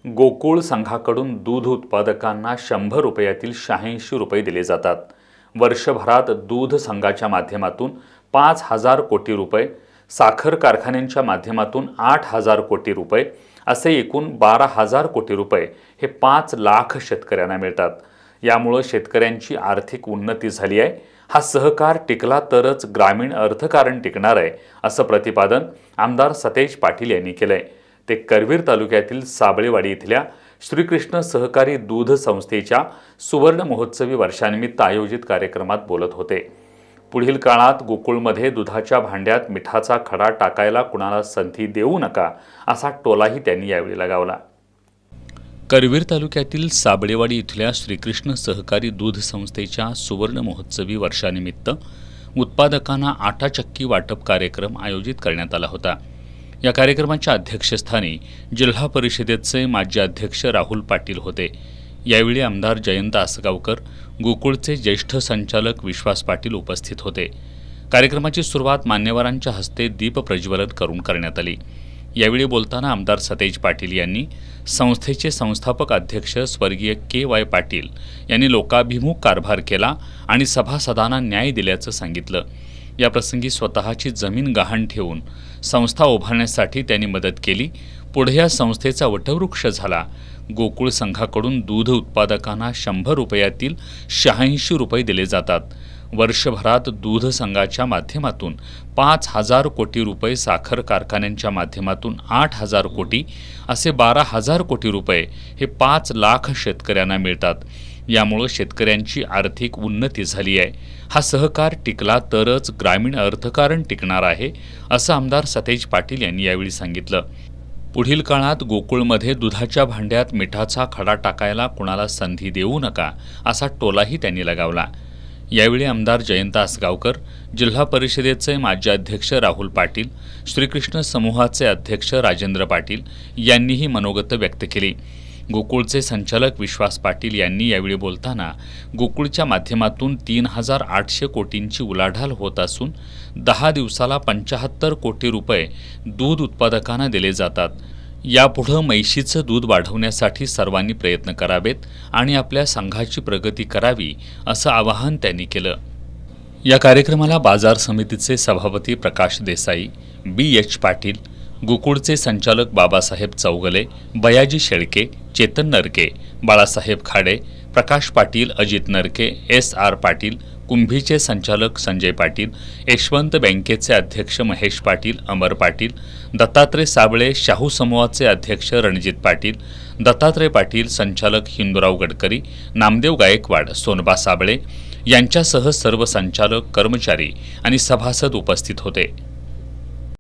गोकुळ संघाकडून दूध उत्पादकांना 100 रुपयातील 86 रुपये दिले जातात। वर्षभरात दूध संघाच्या माध्यमातून 5,000 कोटी रुपये, साखर कारखान्यांच्या माध्यमातून 8,000 कोटी रुपये असे एकूण 12,000 कोटी रुपये हे 5 लाख शेतकऱ्यांना मिळतात। यामुळे शेतकऱ्यांची आर्थिक उन्नती झाली आहे। हा सहकार टिकला तरच ग्रामीण अर्थकारण टिकणार आहे, असं प्रतिपादन आमदार सतेज पाटील यांनी केलंय। ते करवीर तालुक्यातील साबळेवाडी इथल्या श्रीकृष्ण सहकारी दूध संस्थेच्या सुवर्ण महोत्सवी वर्षानिमित्त आयोजित कार्यक्रमात बोलत होते। पुढील काळात गोकुळमध्ये दुधाच्या भांड्यात मिठाचा खडा टाकायला कुणाला संधी देऊ नका, असा टोलाही त्यांनी यावेळी लगावला। करवीर तालुक्यातील साबळेवाडी इथल्या श्रीकृष्ण सहकारी दूध संस्थेच्या सुवर्ण महोत्सवी वर्षानिमित्त उत्पादकांना आटा चक्की वाटप कार्यक्रम आयोजित करण्यात आला होता। या कार्यक्रमाच्या अध्यक्षस्थानी जिल्हा परिषदेचे माजी अध्यक्ष राहुल पाटील होते। यावेळी आमदार जयंत आसगावकर, गोकुळचे ज्येष्ठ संचालक विश्वास पाटील उपस्थित होते। कार्यक्रमाची सुरुवात मान्यवरांच्या हस्ते दीप प्रज्वलन करून करण्यात आली। यावेळी बोलताना आमदार सतेज पाटील यांनी संस्थेचे संस्थापक अध्यक्ष स्वर्गीय के.वाय. पाटील यांनी लोकाभिमुख कारभार केला आणि सभासदांना न्याय दिल्याचं सांगितलं। याप्रसंगी स्वतःची जमीन गहाण ठेवून संस्था उभारण्यासाठी त्यांनी मदत केली। पुढे या संस्थेचा वटवृक्ष झाला। गोकुळ संघाकडून दूध उत्पादकांना 100 रुपयातील 86 रुपये दिले जातात। वर्षभरात दूध संघाच्या माध्यमातून 5,000 कोटी रुपये, साखर कारखान्यांच्या माध्यमातून 8,000 कोटी असे 12,000 कोटी रुपये हे 5 लाख शेतकऱ्यांना मिळतात। यामुळे शेतकऱ्यांची आर्थिक उन्नती झाली आहे। हा सहकार टिकला तरच ग्रामीण अर्थकारण टिकणार आहे, असं आमदार सतेज पाटील यांनी यावेळी सांगितलं। पुढील काळात गोकुळमध्ये दुधाच्या भांड्यात मिठाचा खडा टाकायला कुणाला संधी देऊ नका, असा टोलाही त्यांनी लगावला। यावेळी आमदार जयंत आसगावकर, जिल्हा परिषदेचे माजी अध्यक्ष राहुल पाटील, श्रीकृष्ण समूहाचे अध्यक्ष राजेंद्र पाटील यांनीही मनोगत व्यक्त केली। गोकुळचे संचालक विश्वास पाटील यांनी यावेळी बोलताना गोकुळच्या माध्यमातून 3,800 कोटींची उलाढाल होत असून 10 दिवसाला 75 कोटी रुपये दूध उत्पादकांना दिले जातात। यापुढे म्हैशीचं दूध वाढवण्यासाठी सर्वांनी प्रयत्न करावेत आणि आपल्या संघाची प्रगती करावी, असं आवाहन त्यांनी केलं। या कार्यक्रमाला बाजार समितीचे सभापती प्रकाश देसाई, बी.एच. पाटील, गोकुळचे संचालक बाबासाहेब चौगले, बयाजी शेळके, चेतन नरके, बाळासाहेब खाडे, प्रकाश पाटील, अजित नरके, एस.आर. पाटील, कुंभीचे संचालक संजय पाटील, यशवंत बँकेचे अध्यक्ष महेश पाटील, अमर पाटील, दत्तात्रय साबळे, शाहू समूहाचे अध्यक्ष रणजित पाटील, दत्तात्रय पाटील, संचालक हिंदूराव गडकरी, नामदेव गायकवाड, सोनबा साबळे यांच्यासह सर्व संचालक, कर्मचारी आणि सभासद उपस्थित होते।